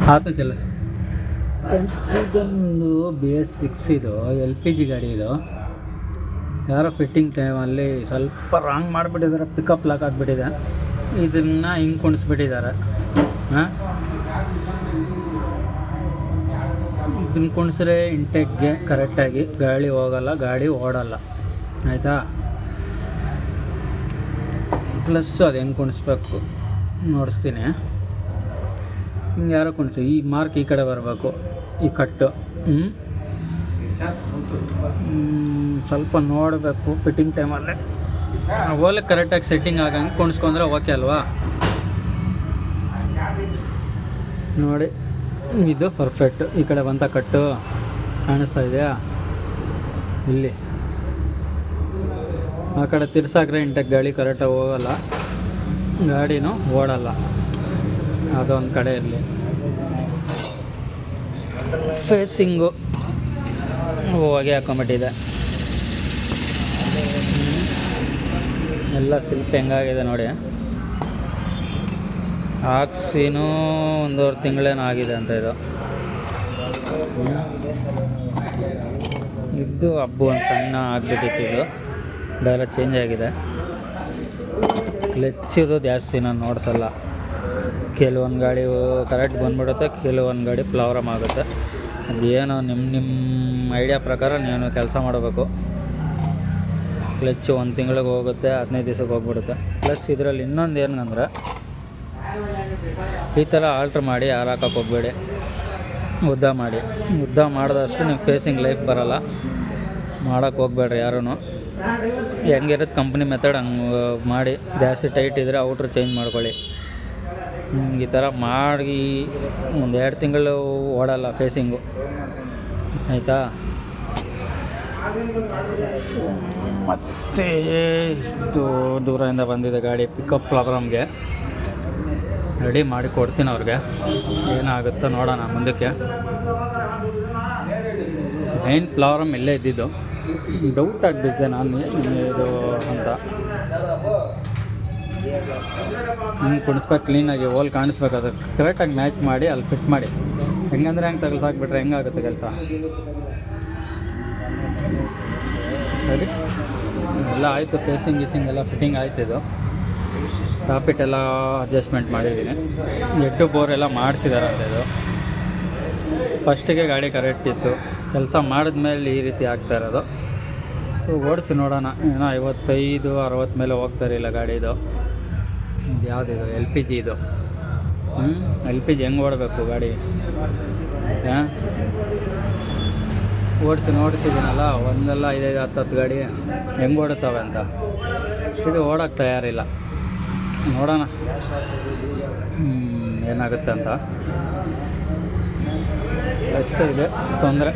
ಆತು ಚಲ ಫ್ರೆಂಡ್ಸ್, ಇದೊಂದು BS6 ಇದು LPG ಗಾಡಿ. ಇದು ಯಾರೋ ಫಿಟ್ಟಿಂಗ್ ಟೈಮಲ್ಲಿ ಸ್ವಲ್ಪ ರಾಂಗ್ ಮಾಡಿಬಿಟ್ಟಿದ್ದಾರೆ, ಪಿಕಪ್ ಲಾಕ್ ಆಗಿಬಿಟ್ಟಿದೆ. ಇದನ್ನು ಹಿಂಗೆ ಕುಣಿಸ್ಬಿಟ್ಟಿದ್ದಾರೆ. ಇದನ್ನು ಕುಣಿಸ್ರೆ ಇಂಟೆಕ್ಗೆ ಕರೆಕ್ಟಾಗಿ ಗಾಳಿ ಹೋಗಲ್ಲ, ಗಾಡಿ ಓಡಲ್ಲ, ಆಯಿತಾ. ಪ್ಲಸ್ ಅದು ಹೆಂಗೆ ಕುಣಿಸ್ಬೇಕು ನೋಡಿಸ್ತೀನಿ. ಹಿಂಗೆ ಯಾರೋ ಕುಣಿಸಿ, ಈ ಮಾರ್ಕ್ ಈ ಕಡೆ ಬರಬೇಕು, ಈ ಕಟ್ಟು ಸ್ವಲ್ಪ ನೋಡಬೇಕು ಫಿಟ್ಟಿಂಗ್ ಟೈಮಲ್ಲಿ. ಓಲೆ ಕರೆಕ್ಟಾಗಿ ಸೆಟ್ಟಿಂಗ್ ಆಗಂಗೆ ಕುಣಿಸ್ಕೊಂಡ್ರೆ ಓಕೆ ಅಲ್ವಾ. ನೋಡಿ, ಇದು ಪರ್ಫೆಕ್ಟ್. ಈ ಕಡೆ ಬಂತ ಕಟ್ಟು ಕಾಣಿಸ್ತಾ ಇದೆಯಾ ಇಲ್ಲಿ. ಆ ಕಡೆ ತಿರ್ಸಾಕ್ರೆ ಇಂಟೆಕ್ ಗಾಳಿ ಕರೆಕ್ಟಾಗಿ ಹೋಗಲ್ಲ, ಗಾಡಿನೂ ಓಡಲ್ಲ. ಅದೊಂದು ಕಡೆ ಇರಲಿ. ಫೇಸಿಂಗು ಹೊಗೆ ಹಾಕೊಂಬಿಟ್ಟಿದೆ, ಎಲ್ಲ ಸಿಲ್ಪ್ ಹೆಂಗಾಗಿದೆ ನೋಡಿ. ಹಾಕ್ಸಿನೂ 1.5 ತಿಂಗಳೇನೋ ಆಗಿದೆ ಅಂತ ಇದು. ಇದು ಹಬ್ಬ ಒಂದು ಸಣ್ಣ ಆಗಿಬಿಟ್ಟಿತ್ತು, ಇದು ಡೈರೆಕ್ಟ್ ಚೇಂಜ್ ಆಗಿದೆ. ಕ್ಲಚ್ಚಿದು ಜಾಸ್ತಿ ನಾನು ನೋಡಿಸಲ್ಲ. ಕೆಲವೊಂದು ಗಾಡಿ ಕರೆಕ್ಟ್ ಬಂದ್ಬಿಡುತ್ತೆ, ಕೆಲವೊಂದು ಗಾಡಿ ಪ್ಲಾವ್ರಮ್ ಆಗುತ್ತೆ. ಅದೇನೋ ನಿಮ್ಮ ಐಡಿಯಾ ಪ್ರಕಾರ ನೀವು ಕೆಲಸ ಮಾಡಬೇಕು. ಕ್ಲಚ್ಚು 1 ತಿಂಗಳಿಗೆ ಹೋಗುತ್ತೆ, 15 ದಿವಸಕ್ಕೆ ಹೋಗ್ಬಿಡುತ್ತೆ. ಪ್ಲಸ್ ಇದರಲ್ಲಿ ಇನ್ನೊಂದು ಏನಂದ್ರೆ, ಈ ಥರ ಆಲ್ಟ್ರ್ ಮಾಡಿ ಯಾರು ಹಾಕೋಕ್ಕೆ ಹೋಗಬೇಡಿ. ಉದ್ದ ಮಾಡಿದಷ್ಟು ನಿಮ್ಮ ಫೇಸಿಂಗ್ ಲೈಫ್ ಬರೋಲ್ಲ. ಮಾಡೋಕ್ಕೆ ಹೋಗ್ಬೇಡ್ರಿ ಯಾರೂ. ಹೆಂಗಿರುತ್ತೆ ಕಂಪ್ನಿ ಮೆಥಡ್ ಹಂಗೆ ಮಾಡಿ. ಜಾಸ್ತಿ ಟೈಟ್ ಇದ್ದರೆ ಔಟ್ರ್ ಚೇಂಜ್ ಮಾಡ್ಕೊಳ್ಳಿ. ಈ ಥರ ಮಾಡಿ 1-2 ತಿಂಗಳು ಓಡಲ್ಲ ಫೇಸಿಂಗು, ಆಯಿತಾ. ಮತ್ತು ಇಷ್ಟು ದೂರದಿಂದ ಬಂದಿದೆ ಗಾಡಿ, ಪಿಕಪ್ ಪ್ರಾಬ್ಲಮ್ಗೆ ರೆಡಿ ಮಾಡಿ ಕೊಡ್ತೀನಿ ಅವ್ರಿಗೆ. ಏನಾಗುತ್ತೋ ನೋಡೋಣ ಮುಂದಕ್ಕೆ. ಮೈನ್ ಪ್ರಾಬ್ಲಮ್ ಇಲ್ಲೇ ಇದ್ದಿದ್ದು. ಡೌಟ್ ಆಗಿಬಿಟ್ಟಿದೆ ನಾನು ಇದು ಅಂತ. ಕುಣಿಸ್ಬೇಕು ಕ್ಲೀನಾಗಿ, ಹೋಲ್ ಕಾಣಿಸ್ಬೇಕು, ಅದು ಕರೆಕ್ಟಾಗಿ ಮ್ಯಾಚ್ ಮಾಡಿ ಅಲ್ಲಿ ಫಿಟ್ ಮಾಡಿ. ಹೆಂಗಂದ್ರೆ ಹೆಂಗೆ ತಗಲ್ಸಾಕ್ಬಿಟ್ರೆ ಹೆಂಗಾಗುತ್ತೆ ಕೆಲಸ. ಸರಿ, ಎಲ್ಲ ಆಯಿತು. ಫೇಸಿಂಗ್ ಎಲ್ಲ ಫಿಟ್ಟಿಂಗ್ ಆಯ್ತು. ಇದು ಟಾಪಿಟ್ ಎಲ್ಲ ಅಡ್ಜಸ್ಟ್ಮೆಂಟ್ ಮಾಡಿದ್ದೀನಿ. ಎಡ್ಡು ಬೋರ್ ಎಲ್ಲ ಮಾಡಿಸಿದ್ದಾರೆ ಅಂತ. ಇದು ಫಸ್ಟಿಗೆ ಗಾಡಿ ಕರೆಕ್ಟ್ ಇತ್ತು, ಕೆಲಸ ಮಾಡಿದ್ಮೇಲೆ ಈ ರೀತಿ ಆಗ್ತಾ ಇರೋದು. ಓಡಿಸಿ ನೋಡೋಣ. ಏನೋ 55-60 ಮೇಲೆ ಹೋಗ್ತಾ ಇರಲಿಲ್ಲ ಗಾಡಿದು. ಇದು ಯಾವುದಿದು LPG ಇದು. LPG ಹೆಂಗೆ ಓಡಬೇಕು ಗಾಡಿ, ಓಡಿಸಿದ್ದೀನಲ್ಲ ಒಂದೆಲ್ಲ 5-10 ಗಾಡಿ ಹೆಂಗೆ ಓಡುತ್ತವೆ ಅಂತ. ಇದು ಓಡೋಕ್ಕೆ ತಯಾರಿಲ್ಲ. ನೋಡೋಣ ಏನಾಗುತ್ತೆ ಅಂತ. ಅಷ್ಟೇ ಇದೆ ತೊಂದರೆ.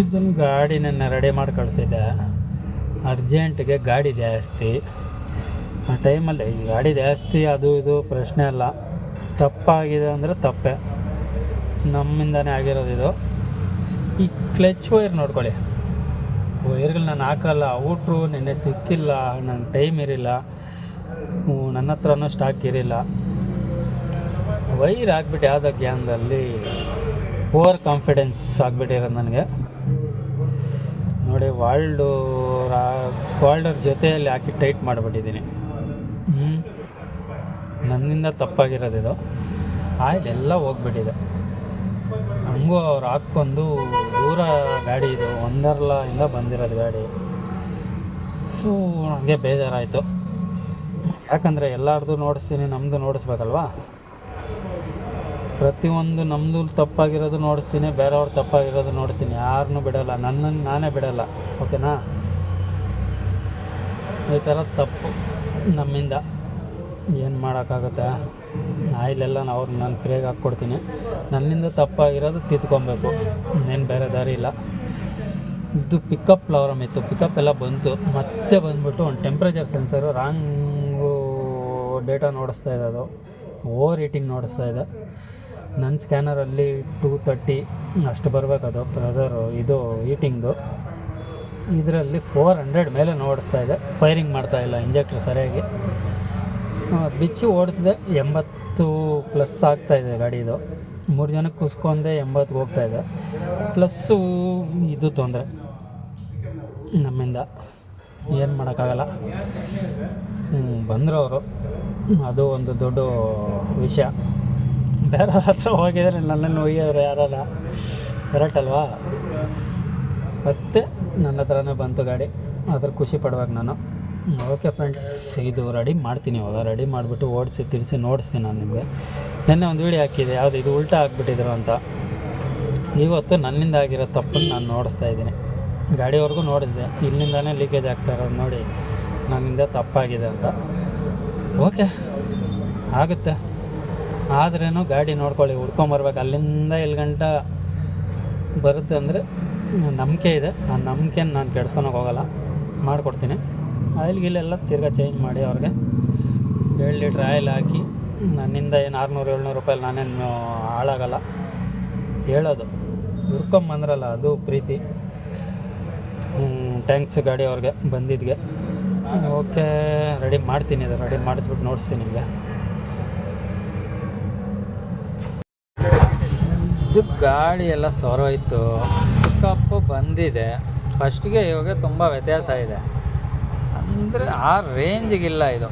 ಇದನ್ನು ಗಾಡಿನ ರೆಡಿ ಮಾಡಿ ಕಳಿಸಿದ್ದೆ. ಅರ್ಜೆಂಟಿಗೆ ಗಾಡಿ ಜಾಸ್ತಿ, ಆ ಟೈಮಲ್ಲಿ ಈ ಗಾಡಿ ಜಾಸ್ತಿ, ಅದು ಇದು ಪ್ರಶ್ನೆ ಅಲ್ಲ. ತಪ್ಪಾಗಿದೆ ಅಂದರೆ ತಪ್ಪೇ, ನಮ್ಮಿಂದನೇ ಆಗಿರೋದು ಇದು. ಈ ಕ್ಲಚ್ ವೈರ್ ನೋಡ್ಕೊಳ್ಳಿ, ವೈರ್ಗಳು ನಾನು ಹಾಕಲ್ಲ. ಔಟ್ರು ನೆನ್ನೆ ಸಿಕ್ಕಿಲ್ಲ, ನನ್ನ ಟೈಮ್ ಇರಿಲ್ಲ, ನನ್ನ ಹತ್ರನೂ ಸ್ಟಾಕ್ ಇರಿಲ್ಲ. ವೈರ್ ಹಾಕ್ಬಿಟ್ಟು ಯಾವುದೋ ಗ್ಯಾನ್ದಲ್ಲಿ ಓವರ್ ಕಾನ್ಫಿಡೆನ್ಸ್ ಆಗಿಬಿಟ್ಟಿರೋದು ನನಗೆ. ನೋಡಿ, ವಾಲ್ಡರ್ ಜೊತೆಯಲ್ಲಿ ಹಾಕಿ ಟೈಟ್ ಮಾಡಿಬಿಟ್ಟಿದ್ದೀನಿ. ನನ್ನಿಂದ ತಪ್ಪಾಗಿರೋದಿದು. ಆಯಿಲ್ ಎಲ್ಲ ಹೋಗ್ಬಿಟ್ಟಿದೆ. ಹಂಗೂ ಅವ್ರು ಹಾಕ್ಕೊಂಡು ದೂರ ಗಾಡಿ ಇದು, ವಂಡರ್ಲಾಯಿಂದ ಬಂದಿರೋದು ಗಾಡಿ. ನನಗೆ ಬೇಜಾರಾಯಿತು. ಯಾಕಂದರೆ ಎಲ್ಲರದು ನೋಡಿಸ್ತೀನಿ, ನಮ್ಮದು ನೋಡಿಸ್ಬೇಕಲ್ವಾ. ಪ್ರತಿಯೊಂದು ನಮ್ಮದು ತಪ್ಪಾಗಿರೋದು ನೋಡಿಸ್ತೀನಿ, ಬೇರೆಯವ್ರು ತಪ್ಪಾಗಿರೋದು ನೋಡಿಸ್ತೀನಿ. ಯಾರನ್ನೂ ಬಿಡೋಲ್ಲ, ನನ್ನನ್ನು ನಾನೇ ಬಿಡೋಲ್ಲ. ಓಕೆನಾ. ಈ ಥರ ತಪ್ಪು ನಮ್ಮಿಂದ ಏನು ಮಾಡೋಕ್ಕಾಗುತ್ತೆ. ಆಯಿಲೆಲ್ಲ ನಾನು ಫ್ರೀಯಾಗಿ ಹಾಕ್ಕೊಡ್ತೀನಿ. ನನ್ನಿಂದ ತಪ್ಪಾಗಿರೋದು ತಿದ್ಕೊಬೇಕು, ಇನ್ನೇನು ಬೇರೆ ದಾರಿ ಇಲ್ಲ. ಇದು ಪಿಕಪ್ ಪ್ರಾಬ್ಲಮ್ ಇತ್ತು, ಪಿಕಪ್ ಎಲ್ಲ ಬಂತು. ಮತ್ತೆ ಬಂದ್ಬಿಟ್ಟು ಒಂದು ಟೆಂಪ್ರೇಚರ್ ಸೆನ್ಸರು ರಾಂಗು ಡೇಟಾ ನೋಡಿಸ್ತಾ ಇದೆ. ಅದು ಓವರ್ ಹೀಟಿಂಗ್ ನೋಡಿಸ್ತಾ ಇದೆ. ನನ್ನ ಸ್ಕ್ಯಾನರಲ್ಲಿ 230 ಅಷ್ಟು ಬರಬೇಕದು ಪ್ರೆಸರು, ಇದು ಹೀಟಿಂಗ್ದು. ಇದರಲ್ಲಿ 400 ಮೇಲೆ ನೋಡಿಸ್ತಾ ಇದೆ. ಫೈರಿಂಗ್ ಮಾಡ್ತಾಯಿಲ್ಲ ಇಂಜೆಕ್ಟ್ರ್ ಸರಿಯಾಗಿ. ಬಿಚ್ಚಿ ಓಡಿಸಿದೆ 80+ ಆಗ್ತಾಯಿದೆ ಗಾಡಿ. ಇದು 3 ಜನಕ್ಕೆ ಕುಸ್ಕೊಂಡೆ 80ಗೆ ಹೋಗ್ತಾಯಿದೆ. ಪ್ಲಸ್ಸು ಇದು ತೊಂದರೆ ನಮ್ಮಿಂದ, ಏನು ಮಾಡೋಕ್ಕಾಗಲ್ಲ. ಬಂದರು ಅವರು, ಅದು ಒಂದು ದೊಡ್ಡ ವಿಷಯ. ಬೇರೆ ಹತ್ರ ಹೋಗಿದರೆ ನನ್ನನ್ನು ಒಯ್ಯೋರು ಯಾರಲ್ಲ, ಕರೆಕ್ಟ್ ಅಲ್ವಾ? ಮತ್ತೆ ನನ್ನ ಹತ್ರನೇ ಬಂತು ಗಾಡಿ, ಅದ್ರ ಖುಷಿ ಪಡ್ಬೇಕು ನಾನು. ಓಕೆ ಫ್ರೆಂಡ್ಸ್, ಇದು ರೆಡಿ ಮಾಡ್ತೀನಿ. ಇವಾಗ ರೆಡಿ ಮಾಡಿಬಿಟ್ಟು ಓಡಿಸಿ ತಿರ್ಸಿ ನೋಡಿಸ್ತೀನಿ ನಾನು ನಿಮಗೆ. ನೆನ್ನೆ ಒಂದು ವೀಡಿಯೋ ಹಾಕಿದೆ, ಯಾವುದು ಇದು ಉಲ್ಟಾ ಹಾಕ್ಬಿಟ್ಟಿದ್ರು ಅಂತ. ಇವತ್ತು ನನ್ನಿಂದ ಆಗಿರೋ ತಪ್ಪನ್ನು ನಾನು ನೋಡಿಸ್ತಾ ಇದ್ದೀನಿ. ಗಾಡಿವರೆಗೂ ನೋಡಿಸಿದೆ, ಇಲ್ಲಿಂದನೇ ಲೀಕೇಜ್ ಆಗ್ತಾ ಇರೋದು ನೋಡಿ ನನ್ನಿಂದ ತಪ್ಪಾಗಿದೆ ಅಂತ. ಓಕೆ ಆಗುತ್ತೆ, ಆದ್ರೇನು ಗಾಡಿ ನೋಡ್ಕೊಳ್ಳಿ, ಹುಡ್ಕೊಂಬರ್ಬೇಕು. ಅಲ್ಲಿಂದ ಇಲ್ಲಿ ಗಂಟ ಬರುತ್ತೆ ಅಂದರೆ ನಂಬಿಕೆ ಇದೆ. ಆ ನಂಬಿಕೆನ ನಾನು ಕೆಡ್ಸ್ಕೊಳಕ್ಕೆ ಹೋಗಲ್ಲ, ಮಾಡಿಕೊಡ್ತೀನಿ. ಆಯಿಲ್ ಗಿಲ್ಲೆಲ್ಲ ತಿರ್ಗಾ ಚೇಂಜ್ ಮಾಡಿ ಅವ್ರಿಗೆ 7 ಲೀಟ್ರ್ ಆಯಿಲ್ ಹಾಕಿ, ನನ್ನಿಂದ ಏನು 600-700 ರೂಪಾಯಿ ನಾನೇನು ಹಾಳಾಗಲ್ಲ. ಹೇಳೋದು ಹುಡ್ಕೊಂಬಂದ್ರಲ್ಲ, ಅದು ಪ್ರೀತಿ. ಥ್ಯಾಂಕ್ಸ್ ಗಾಡಿ ಅವ್ರಿಗೆ ಬಂದಿದ್ದೆ. ಓಕೆ, ರೆಡಿ ಮಾಡ್ತೀನಿ. ಇದು ರೆಡಿ ಮಾಡಿಸ್ಬಿಟ್ಟು ನೋಡಿಸ್ತೀನಿ ನಿಮಗೆ. ಇದು ಗಾಡಿ ಎಲ್ಲ ಸೊರೋಯ್ತು, ಪಿಕಪ್ಪು ಬಂದಿದೆ. ಫಸ್ಟಿಗೆ ಇವಾಗ ತುಂಬ ವ್ಯತ್ಯಾಸ ಇದೆ, ಅಂದರೆ ಆ ರೇಂಜಿಗಿಲ್ಲ ಇದು.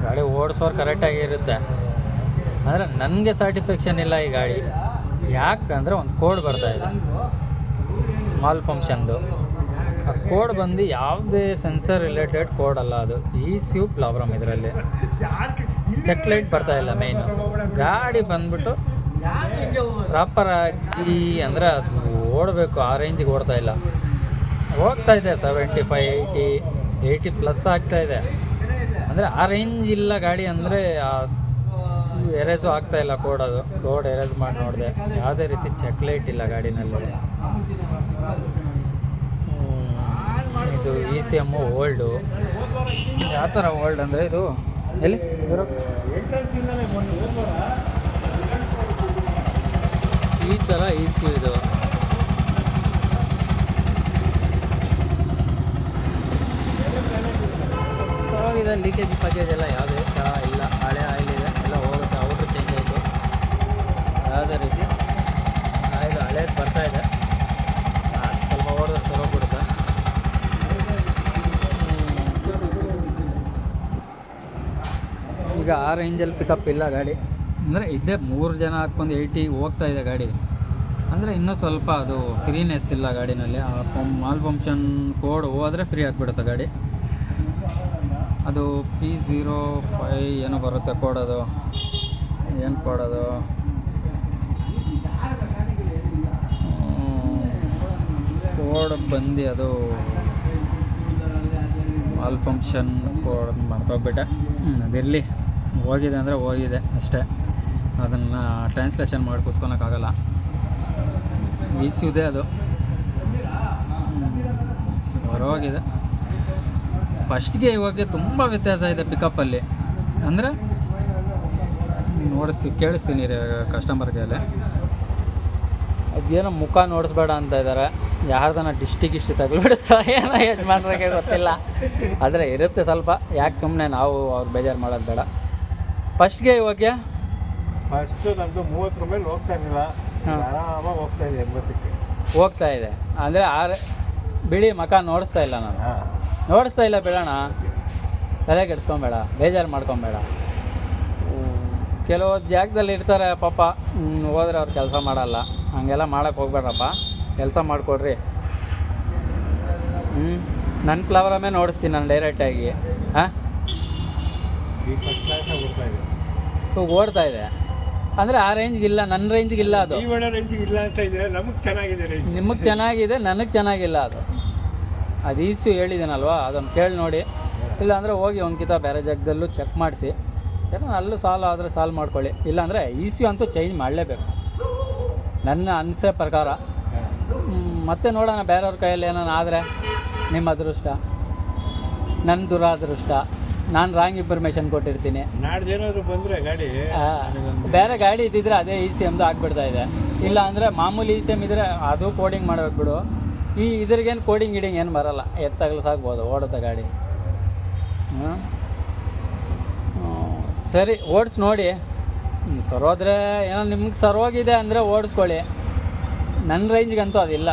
ಗಾಡಿ ಓಡಿಸೋರು ಕರೆಕ್ಟಾಗಿರುತ್ತೆ, ಅಂದರೆ ನನಗೆ ಸ್ಯಾಟಿಸ್ಫ್ಯಾಕ್ಷನ್ ಇಲ್ಲ ಈ ಗಾಡಿ. ಯಾಕಂದರೆ ಒಂದು ಕೋಡ್ ಬರ್ತಾಯಿದೆ ಮಾಲ್ ಫಂಕ್ಷನ್ದು. ಆ ಕೋಡ್ ಬಂದು ಯಾವುದೇ ಸೆನ್ಸರ್ ರಿಲೇಟೆಡ್ ಕೋಡ್ ಅಲ್ಲ, ಅದು ECU ಪ್ರಾಬ್ಲಮ್. ಇದರಲ್ಲಿ ಚೆಕ್ ಲೈಟ್ ಬರ್ತಾಯಿಲ್ಲ ಮೇಯ್ನು. ಗಾಡಿ ಬಂದ್ಬಿಟ್ಟು ಪ್ರಾಪರಾಗಿ ಅಂದರೆ ಅದು ಓಡಬೇಕು, ಆ ರೇಂಜಿಗೆ ಓಡ್ತಾಯಿಲ್ಲ. ಹೋಗ್ತಾಯಿದೆ 75, 80+ ಆಗ್ತಾಯಿದೆ, ಅಂದರೆ ಆ ರೇಂಜ್ ಇಲ್ಲ ಗಾಡಿ. ಅಂದರೆ ಎರೇಸು ಆಗ್ತಾಯಿಲ್ಲ ಕೋಡದು. ಕೋಡ್ ಎರೇಸ್ ಮಾಡಿ ನೋಡಿದೆ, ಯಾವುದೇ ರೀತಿ ಚೆಕ್ ಲೈಟ್ ಇಲ್ಲ ಗಾಡಿನಲ್ಲಿ. ಇದು ECM ಓಲ್ಡು. ಯಾವ ಥರ ಓಲ್ಡ್ ಅಂದರೆ ಇದು ಎಲ್ಲಿ ಈ ಥರ ECU ಇದು. ಇದೆ ಲೀಕೇಜ್ ಪ್ಯಾಕೇಜ್ ಎಲ್ಲ ಯಾವುದೇ ಥರ ಇಲ್ಲ. ಹಳೆ ಆಯಿಲ್ ಇದೆ, ಎಲ್ಲ ಹೋಗುತ್ತೆ. ಔಟ್ರ್ ಚೇಂಜ್ ಆಯಿತು, ಯಾವುದೇ ರೀತಿ ಆಯಿಲ್ ಹಳೇದು ಬರ್ತಾಯಿದೆ. ಸ್ವಲ್ಪ ಓಡಿದ್ರೆ ಸರೋಗ್ಬಿಡುತ್ತೆ. ಈಗ ಆ ರೇಂಜಲ್ಲಿ ಪಿಕಪ್ ಇಲ್ಲ ಗಾಡಿ. ಅಂದರೆ ಇದೇ 3 ಜನ ಹಾಕ್ಕೊಂಡು 80 ಹೋಗ್ತಾಯಿದೆ ಗಾಡಿ. ಅಂದರೆ ಇನ್ನೂ ಸ್ವಲ್ಪ ಅದು ಫ್ರೀನೆಸ್ ಇಲ್ಲ ಗಾಡಿನಲ್ಲಿ. ಆ ಮಾಲ್ ಫಂಕ್ಷನ್ ಕೋಡ್ ಹೋದರೆ ಫ್ರೀ ಆಗಿಬಿಡುತ್ತೆ ಗಾಡಿ. ಅದು P05 ಏನೋ ಬರುತ್ತೆ ಕೋಡೋದು. ಏನು ಕೋಡೋದು? ಕೋಡ್ ಬಂದು ಅದು ಮಾಲ್ ಫಂಕ್ಷನ್ ಕೋಡ್ ಮಾಡ್ಕೋಗ್ಬಿಟ್ಟೆ. ಅದಿರಲಿ, ಹೋಗಿದೆ ಅಂದರೆ ಹೋಗಿದೆ ಅಷ್ಟೇ. ಅದನ್ನು ಟ್ರಾನ್ಸ್ಲೇಷನ್ ಮಾಡಿ ಕೂತ್ಕೊಳಕ್ಕಾಗಲ್ಲ. ECUದೇ ಅದು ಹೊರಗೋಗಿದೆ. ಫಸ್ಟ್ಗೆ ಇವಾಗ ತುಂಬ ವ್ಯತ್ಯಾಸ ಇದೆ ಪಿಕಪ್ಪಲ್ಲಿ. ಅಂದರೆ ಕೇಳಿಸ್ತೀನಿ ಕಸ್ಟಮರ್ಗೆ. ಅದೇನೋ ಮುಖ ನೋಡಿಸ್ಬೇಡ ಅಂತ ಇದ್ದಾರೆ. ಯಾರ್ದನ ಡಿಸ್ಟಿಕ್ ತಗೊಳ್ಬಿಡುತ್ತೋ ಏನೋ ಯಜಮಾನ್ರಿಗೆ ಗೊತ್ತಿಲ್ಲ. ಆದರೆ ಇರುತ್ತೆ ಸ್ವಲ್ಪ. ಯಾಕೆ ಸುಮ್ಮನೆ ನಾವು ಅವ್ರು ಬೇಜಾರು ಮಾಡೋದು ಬೇಡ. ಫಸ್ಟ್ಗೆ ಇವಾಗ ಫಸ್ಟು ನಮ್ಮದು 30 ಮೇಲೆ ಹೋಗ್ತಾ ಇರಲಿಲ್ಲ, ಆರಾಮಾಗಿ ಹೋಗ್ತಾ ಇದೆ 80ಕ್ಕೆ ಹೋಗ್ತಾ ಇದೆ. ಅಂದರೆ ಬಿಡಿ ಮಕ ನೋಡಿಸ್ತಾ ಇಲ್ಲ, ನಾನು ನೋಡಿಸ್ತಾ ಇಲ್ಲ. ಬಿಡೋಣ, ತಲೆ ಕೆಡಿಸ್ಕೊಬೇಡ, ಬೇಜಾರು ಮಾಡ್ಕೊಬೇಡ. ಕೆಲವು ಜಾಗದಲ್ಲಿ ಇರ್ತಾರೆ ಪಾಪ, ಹೋದ್ರೆ ಅವ್ರು ಕೆಲಸ ಮಾಡಲ್ಲ. ಹಂಗೆಲ್ಲ ಮಾಡೋಕ್ಕೆ ಹೋಗ್ಬೇಡ್ರಪ್ಪ, ಕೆಲಸ ಮಾಡಿಕೊಡ್ರಿ. ನನ್ನ ಫ್ಲವರಮ್ಮೇ ನೋಡಿಸ್ತೀನಿ ನಾನು ಡೈರೆಕ್ಟಾಗಿ. ಹಾಂ, ಓಡ್ತಾ ಇದೆ ಅಂದರೆ ಆ ರೇಂಜ್ಗಿಲ್ಲ, ನನ್ನ ರೇಂಜ್ಗಿಲ್ಲ ಅದು. ರೇಂಜಿಗಿಲ್ಲ ಅಂತ ಇದ್ರೆ ನಮಗೆ ಚೆನ್ನಾಗಿದೆ, ನಿಮಗೆ ಚೆನ್ನಾಗಿದೆ, ನನಗೆ ಚೆನ್ನಾಗಿಲ್ಲ ಅದು. ಅದು ECU ಹೇಳಿದ್ದೀನಲ್ವ, ಅದನ್ನು ಕೇಳಿ ನೋಡಿ. ಇಲ್ಲಾಂದರೆ ಹೋಗಿ ಒಂದ್ಕಿತ ಬೇರೆ ಜಾಗದಲ್ಲೂ ಚೆಕ್ ಮಾಡಿಸಿ, ಏನೋ ಅಲ್ಲೂ ಸಾಲ್ವ್ ಆದರೆ ಸಾಲ್ವ್ ಮಾಡ್ಕೊಳ್ಳಿ. ಇಲ್ಲಾಂದರೆ ECU ಅಂತೂ ಚೇಂಜ್ ಮಾಡಲೇಬೇಕು ನನ್ನ ಅನಿಸೋ ಪ್ರಕಾರ. ಮತ್ತೆ ನೋಡೋಣ, ಬೇರೆಯವ್ರ ಕೈಯಲ್ಲಿ ಏನಾನ ಆದರೆ ನಿಮ್ಮ ಅದೃಷ್ಟ, ನನ್ನ ದುರಾದೃಷ್ಟ. ನಾನು ರಾಂಗ್ ಇನ್ಫಾರ್ಮೇಷನ್ ಕೊಟ್ಟಿರ್ತೀನಿ. ನಾಡ್ದೇನಾದ್ರು ಬಂದರೆ ಗಾಡಿ ಬೇರೆ ಗಾಡಿ ಇದ್ದಿದ್ರೆ ಅದೇ ECMದು ಆಗಿಬಿಡ್ತಾ ಇದೆ. ಇಲ್ಲ ಅಂದರೆ ಮಾಮೂಲಿ ECM ಇದ್ದರೆ ಅದು ಕೋಡಿಂಗ್ ಮಾಡಬೇಕು ಬಿಡು. ಈ ಇದ್ರಿಗೇನು ಕೋಡಿಂಗ್ ಗಿಡಿಂಗ್ ಏನು ಬರೋಲ್ಲ, ಎತ್ತಾಗಲು ಸಾಕ್ಬೋದು, ಓಡುತ್ತೆ ಗಾಡಿ. ಹಾಂ ಸರಿ ಓಡಿಸಿ ನೋಡಿ. ಸರೋದ್ರೆ ಏನೋ ನಿಮ್ಗೆ ಸರೋಗಿದೆ ಅಂದರೆ ಓಡಿಸ್ಕೊಳ್ಳಿ. ನನ್ನ ರೇಂಜ್ಗಂತೂ ಅದಿಲ್ಲ.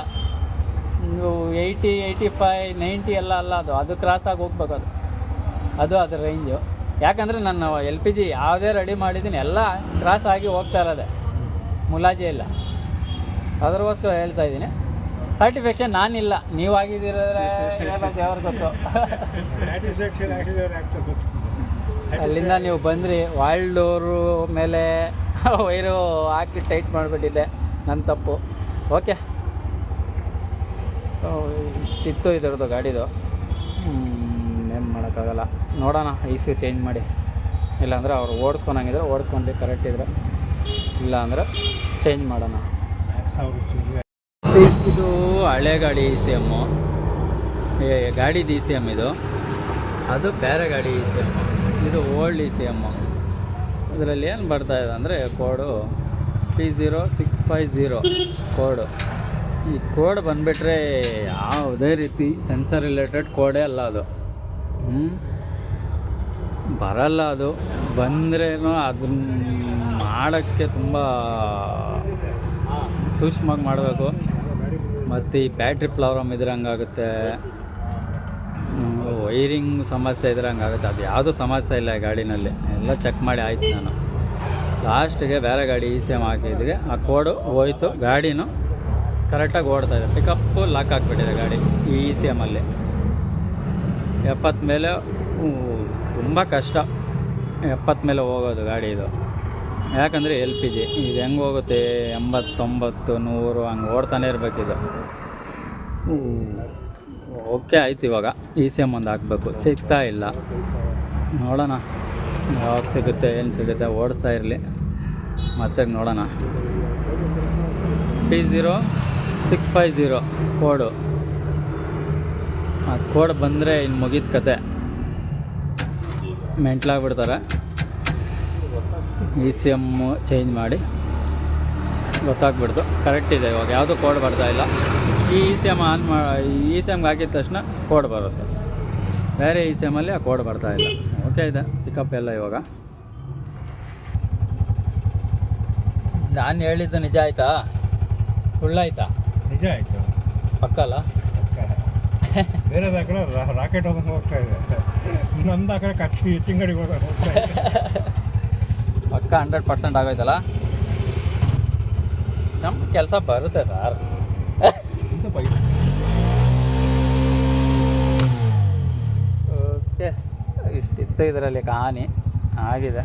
ನೀವು 80, 85, 90 ಎಲ್ಲ ಅಲ್ಲ, ಅದು ಕ್ರಾಸಾಗಿ ಹೋಗ್ಬೇಕು. ಅದು ಅದ್ರ ರೇಂಜು. ಯಾಕಂದರೆ ನಾನು LPG ಯಾವುದೇ ರೆಡಿ ಮಾಡಿದ್ದೀನಿ ಎಲ್ಲ ಕ್ರಾಸ್ ಆಗಿ ಹೋಗ್ತಾ ಇರೋದೆ, ಮುಲಾಜೆ ಇಲ್ಲ. ಅದಕ್ಕೋಸ್ಕರ ಹೇಳ್ತಾ ಇದ್ದೀನಿ. ಸರ್ಟಿಫಿಕೇಷನ್ ನಾನಿಲ್ಲ, ನೀವು ಆಗಿದ್ದೀರಾದ್ರೆ ಏನೋ ದೇವ್ರ ಗೊತ್ತು. ಸ್ಯಾಟಿಸ್ಫ್ಯಾಕ್ಷನ್ ಆಗಿದವ್ರು ಆಗ್ತದೆ. ಅಲ್ಲಿಂದ ನೀವು ಬಂದ್ರಿ, ವಾಲ್ಡೋರು ಮೇಲೆ ವೈರು ಹಾಕಿ ಟೈಟ್ ಮಾಡಿಬಿಟ್ಟಿದ್ದೆ, ನನ್ನ ತಪ್ಪು. ಓಕೆ, ಇಷ್ಟಿತ್ತು ಇದರದ್ದು ಗಾಡಿದು. ಏನು ಮಾಡೋಕ್ಕಾಗಲ್ಲ. ನೋಡೋಣ, ಐಸು ಚೇಂಜ್ ಮಾಡಿ. ಇಲ್ಲಾಂದರೆ ಅವ್ರು ಓಡಿಸ್ಕೊಳಂಗಿದ್ರೆ ಓಡಿಸ್ಕೊಂಡು ಕರೆಕ್ಟ್ ಇದ್ರೆ, ಇಲ್ಲ ಅಂದರೆ ಚೇಂಜ್ ಮಾಡೋಣ. ಇದು ಹಳೆ ಗಾಡಿ ECM, ಗಾಡಿದು ECM ಇದು. ಅದು ಬೇರೆ ಗಾಡಿ ECM, ಇದು ಓಲ್ಡ್ ECM. ಇದರಲ್ಲಿ ಏನು ಬರ್ತಾಯಿದೆ ಅಂದರೆ ಕೋಡು P0650 ಕೋಡು. ಈ ಕೋಡ್ ಬಂದುಬಿಟ್ರೆ ಯಾವುದೇ ರೀತಿ ಸೆನ್ಸರ್ ರಿಲೇಟೆಡ್ ಕೋಡೇ ಅಲ್ಲ ಅದು. ಬರಲ್ಲ. ಅದು ಬಂದ್ರೇನು ಅದನ್ನ ಮಾಡೋಕ್ಕೆ ತುಂಬ ಸೂಕ್ಷ್ಮವಾಗಿ ಮಾಡಬೇಕು. ಮತ್ತು ಈ ಬ್ಯಾಟ್ರಿ ಪ್ರಾಬ್ಲಮ್ ಇದ್ರೆ ಹಂಗಾಗುತ್ತೆ, ವೈರಿಂಗ್ ಸಮಸ್ಯೆ ಇದ್ರೆ ಹಂಗಾಗುತ್ತೆ. ಅದು ಯಾವುದೂ ಸಮಸ್ಯೆ ಇಲ್ಲ ಈ ಗಾಡಿನಲ್ಲಿ, ಎಲ್ಲ ಚೆಕ್ ಮಾಡಿ ಆಯ್ತು. ನಾನು ಲಾಸ್ಟಿಗೆ ಬೇರೆ ಗಾಡಿ ECM ಹಾಕಿದ್ದೆ, ಆ ಕೋಡು ಹೋಯ್ತು. ಗಾಡಿನೂ ಕರೆಕ್ಟಾಗಿ ಓಡ್ತಾಯಿದೆ. ಪಿಕಪ್ಪು ಲಾಕ್ ಆಗಿಬಿಟ್ಟಿದೆ ಗಾಡಿ ಈ ECMಲ್ಲಿ. 70 ಮೇಲೆ ತುಂಬ ಕಷ್ಟ, 70 ಮೇಲೆ ಹೋಗೋದು ಗಾಡಿ ಇದು. ಯಾಕಂದರೆ LPG ಇದು ಹೆಂಗೆ ಹೋಗುತ್ತೆ, 80, 90, 100 ಹಂಗೆ ಓಡ್ತಾನೆ ಇರಬೇಕಿದು. ಓಕೆ ಆಯ್ತು. ಇವಾಗ ECM ಒಂದು ಹಾಕಬೇಕು, ಸಿಗ್ತಾ ಇಲ್ಲ. ನೋಡೋಣ ಯಾವಾಗ ಸಿಗುತ್ತೆ, ಏನು ಸಿಗುತ್ತೆ. ಓಡಿಸ್ತಾ ಇರಲಿ, ಮತ್ತೆ ನೋಡೋಣ. P0650 ಕೋಡು. ಅದು ಕೋಡ್ ಬಂದರೆ ಇನ್ನು ಮುಗಿದ ಕತೆ, ಮೆಂಟ್ಲಾಗ್ಬಿಡ್ತಾರೆ. ECM ಚೇಂಜ್ ಮಾಡಿ ಗೊತ್ತಾಗ್ಬಿಡ್ತು. ಕರೆಕ್ಟ್ ಇದೆ ಇವಾಗ, ಯಾವುದೂ ಕೋಡ್ ಬರ್ತಾಯಿಲ್ಲ. ಈ ECM ECMಗೆ ಹಾಕಿದ ತಕ್ಷಣ ಕೋಡ್ ಬರುತ್ತೆ. ಬೇರೆ ECMಲ್ಲಿ ಆ ಕೋಡ್ ಬರ್ತಾಯಿಲ್ಲ. ಓಕೆ ಇದೆ ಪಿಕಪ್ ಎಲ್ಲ. ಇವಾಗ ನಾನು ಹೇಳಿದ್ದು ನಿಜ ಆಯಿತಾ, ಸುಳ್ಳಾಯ್ತಾ? ನಿಜ ಆಯಿತು. ಪಕ್ಕಲ್ಲ. ಬೇರೆ ಕಡೆ ರಾಕೆಟ್ ಹೋದಂಗೆ ಹೋಗ್ತಾ ಇದೆ, ಇನ್ನೊಂದು ಕಡೆ ಕಚ್ಚಿ ತಿಂಗಳಿಗೆ ಹೋಗ್ತಾ ಇದೆ. ಪಕ್ಕ 100% ಆಗೋಯ್ತಲ್ಲ. ನಮ್ಮ ಕೆಲಸ ಬರುತ್ತೆ ಸರ್. ಓಕೆ, ಇಷ್ಟಿತ್ತು ಇದರಲ್ಲಿ ಕಹಾನಿ. ಆಗಿದೆ.